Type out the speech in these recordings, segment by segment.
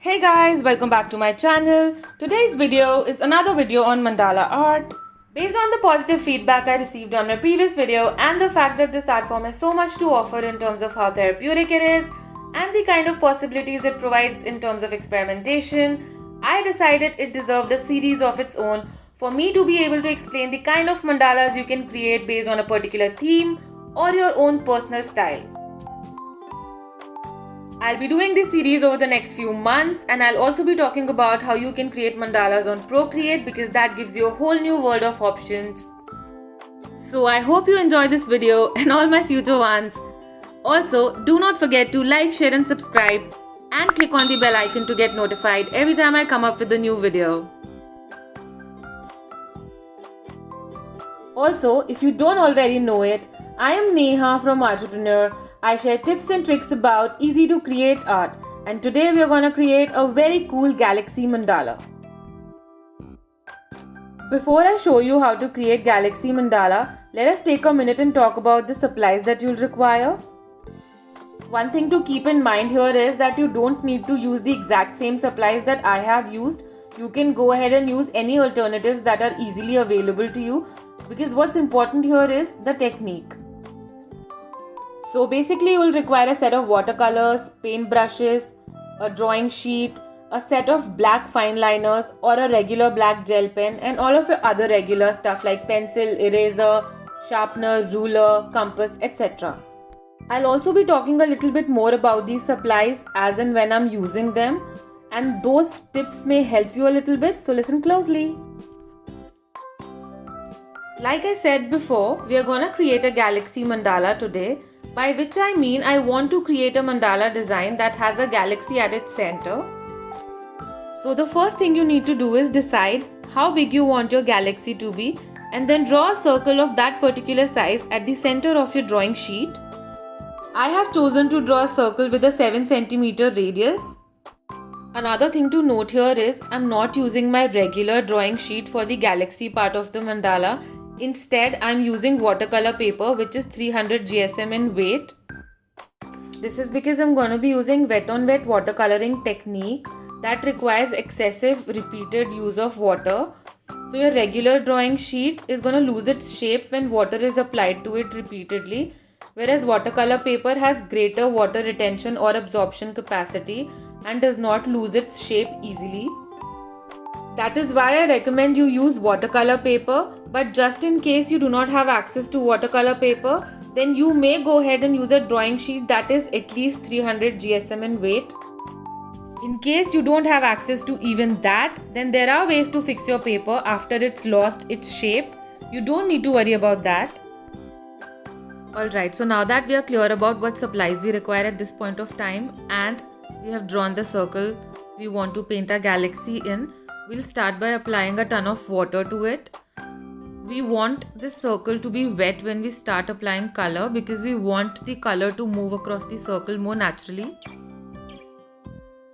Hey guys, welcome back to my channel. Today's video is another video on mandala art. Based on the positive feedback I received on my previous video and the fact that this art form has so much to offer in terms of how therapeutic it is and the kind of possibilities it provides in terms of experimentation, I decided it deserved a series of its own for me to be able to explain the kind of mandalas you can create based on a particular theme or your own personal style. I'll be doing this series over the next few months, and I'll also be talking about how you can create mandalas on Procreate because that gives you a whole new world of options. So I hope you enjoy this video and all my future ones. Also, do not forget to like, share and subscribe and click on the bell icon to get notified every time I come up with a new video. Also, if you don't already know it, I am Neha from Entrepreneur. I share tips and tricks about easy to create art, and today we are going to create a very cool galaxy mandala. Before I show you how to create galaxy mandala, let us take a minute and talk about the supplies that you'll require. One thing to keep in mind here is that you don't need to use the exact same supplies that I have used. You can go ahead and use any alternatives that are easily available to you, because what's important here is the technique. So basically you will require a set of watercolors, paint brushes, a drawing sheet, a set of black fine liners or a regular black gel pen, and all of your other regular stuff like pencil, eraser, sharpener, ruler, compass, etc. I'll also be talking a little bit more about these supplies as and when I'm using them, and those tips may help you a little bit, so listen closely. Like I said before, we are gonna create a galaxy mandala today, by which I mean I want to create a mandala design that has a galaxy at its center. So the first thing you need to do is decide how big you want your galaxy to be, and then draw a circle of that particular size at the center of your drawing sheet. I have chosen to draw a circle with a 7 cm radius. Another thing to note here is I'm not using my regular drawing sheet for the galaxy part of the mandala. Instead, I'm using watercolor paper, which is 300 GSM in weight. This is because I'm going to be using wet on wet watercoloring technique that requires excessive repeated use of water. So your regular drawing sheet is going to lose its shape when water is applied to it repeatedly, whereas watercolor paper has greater water retention or absorption capacity and does not lose its shape easily. That is why I recommend you use watercolor paper, but just in case you do not have access to watercolor paper, then you may go ahead and use a drawing sheet that is at least 300 GSM in weight. In case you don't have access to even that, then there are ways to fix your paper after it's lost its shape. You don't need to worry about that. Alright, so now that we are clear about what supplies we require at this point of time and we have drawn the circle we want to paint a galaxy in, we'll start by applying a ton of water to it. We want this circle to be wet when we start applying color because we want the color to move across the circle more naturally.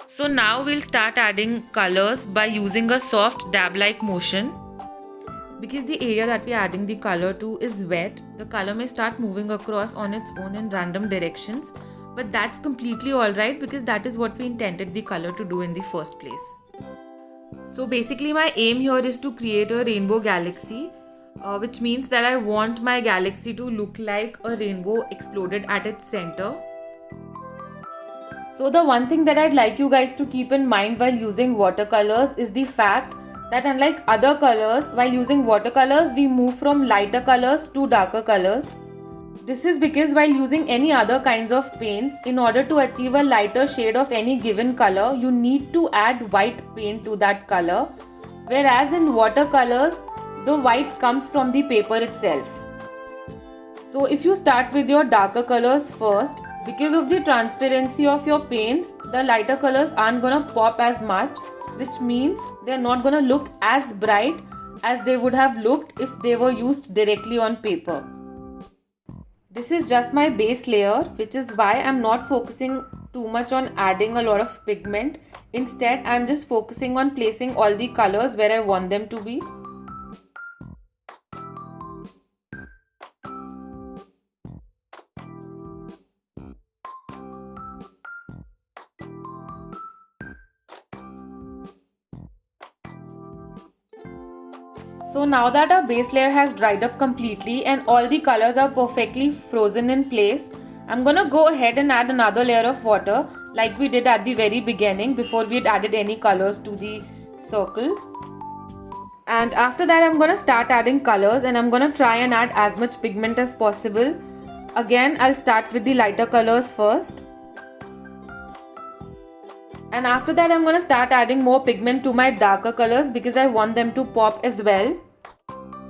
So now we'll start adding colors by using a soft dab-like motion. Because the area that we're adding the color to is wet, the color may start moving across on its own in random directions, but that's completely alright because that is what we intended the color to do in the first place. So basically my aim here is to create a rainbow galaxy, which means that I want my galaxy to look like a rainbow exploded at its center. So the one thing that I'd like you guys to keep in mind while using watercolors is the fact that unlike other colors, while using watercolors, we move from lighter colors to darker colors. This is because while using any other kinds of paints, in order to achieve a lighter shade of any given color, you need to add white paint to that color. Whereas in watercolors, the white comes from the paper itself. So if you start with your darker colors first, because of the transparency of your paints, the lighter colors aren't gonna pop as much, which means they're not gonna look as bright as they would have looked if they were used directly on paper. This is just my base layer, which is why I'm not focusing too much on adding a lot of pigment. Instead, I'm just focusing on placing all the colors where I want them to be. So now that our base layer has dried up completely and all the colors are perfectly frozen in place, I'm gonna go ahead and add another layer of water like we did at the very beginning before we had added any colors to the circle. And after that I'm gonna start adding colors, and I'm gonna try and add as much pigment as possible. Again, I'll start with the lighter colors first. And after that I'm gonna start adding more pigment to my darker colors because I want them to pop as well.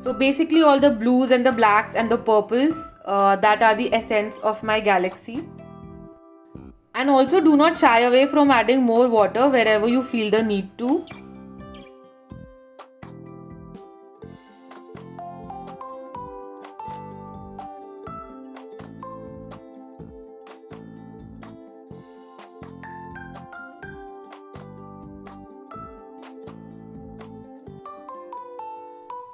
So basically all the blues and the blacks and the purples, that are the essence of my galaxy. And also do not shy away from adding more water wherever you feel the need to.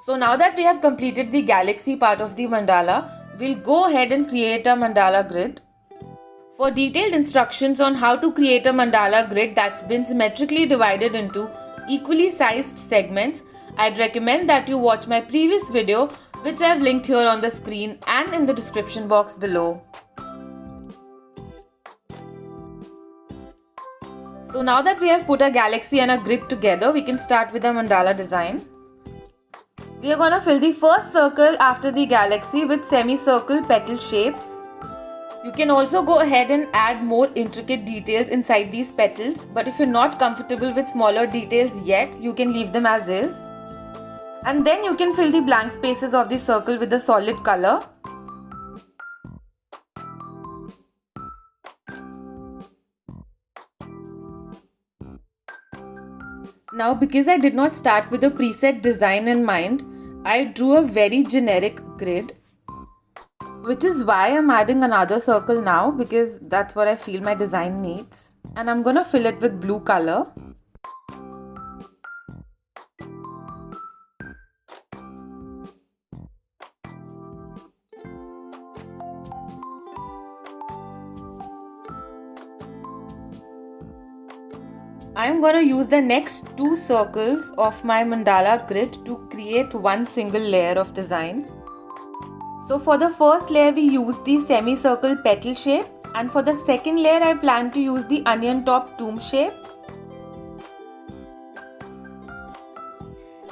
So now that we have completed the galaxy part of the mandala, we'll go ahead and create a mandala grid. For detailed instructions on how to create a mandala grid that's been symmetrically divided into equally sized segments, I'd recommend that you watch my previous video, which I've linked here on the screen and in the description box below. So now that we have put a galaxy and a grid together, we can start with the mandala design. We are going to fill the first circle after the galaxy with semicircle petal shapes. You can also go ahead and add more intricate details inside these petals, but if you're not comfortable with smaller details yet, you can leave them as is. And then you can fill the blank spaces of the circle with a solid color. Now, because I did not start with a preset design in mind, I drew a very generic grid, which is why I'm adding another circle now, because that's what I feel my design needs. And I'm gonna fill it with blue color. I am going to use the next two circles of my mandala grid to create one single layer of design. So for the first layer we use the semicircle petal shape, and for the second layer I plan to use the onion top tomb shape.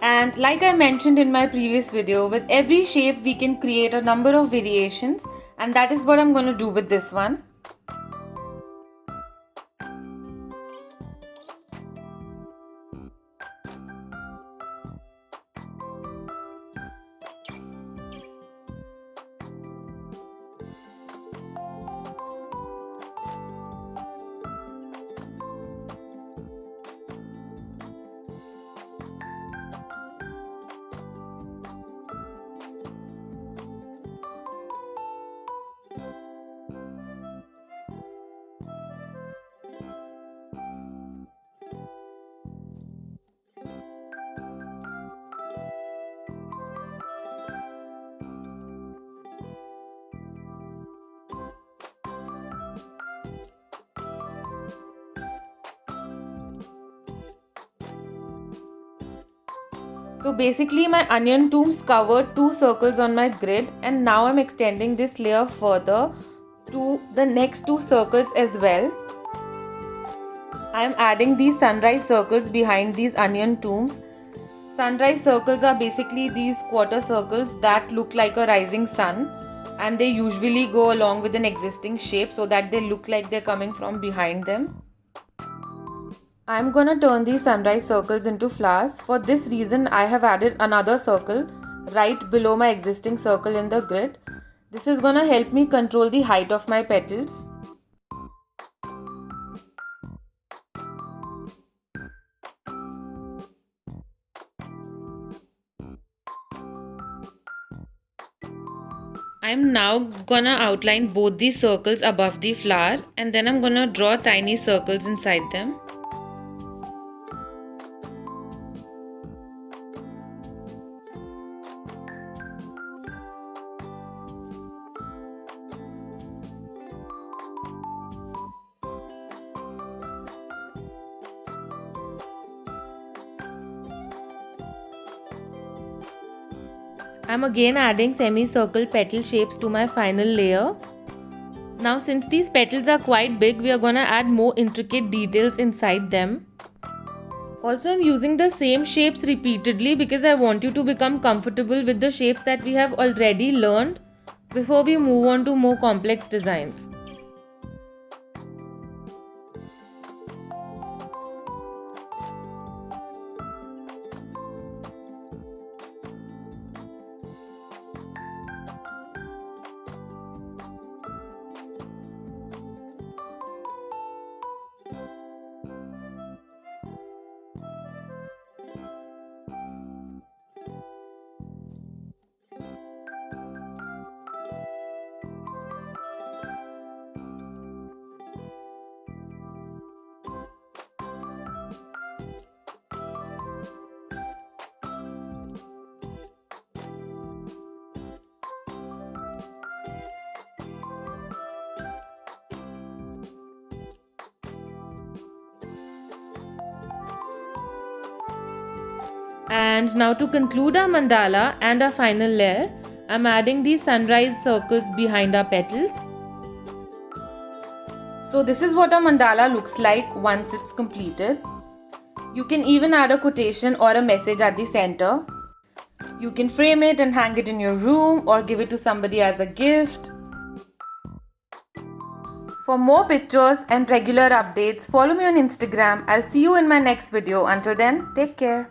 And like I mentioned in my previous video, with every shape we can create a number of variations, and that is what I'm going to do with this one. So basically my onion tombs covered two circles on my grid, and now I'm extending this layer further to the next two circles as well. I'm adding these sunrise circles behind these onion tombs. Sunrise circles are basically these quarter circles that look like a rising sun, and they usually go along with an existing shape so that they look like they're coming from behind them. I'm gonna turn these sunrise circles into flowers. For this reason, I have added another circle right below my existing circle in the grid. This is gonna help me control the height of my petals. I'm now gonna outline both these circles above the flower, and then I'm gonna draw tiny circles inside them. I'm again adding semicircle petal shapes to my final layer. Now since these petals are quite big, we are gonna add more intricate details inside them. Also, I'm using the same shapes repeatedly because I want you to become comfortable with the shapes that we have already learned before we move on to more complex designs. And now to conclude our mandala and our final layer, I'm adding these sunrise circles behind our petals. So this is what a mandala looks like once it's completed. You can even add a quotation or a message at the center. You can frame it and hang it in your room or give it to somebody as a gift. For more pictures and regular updates, follow me on Instagram. I'll see you in my next video. Until then, take care.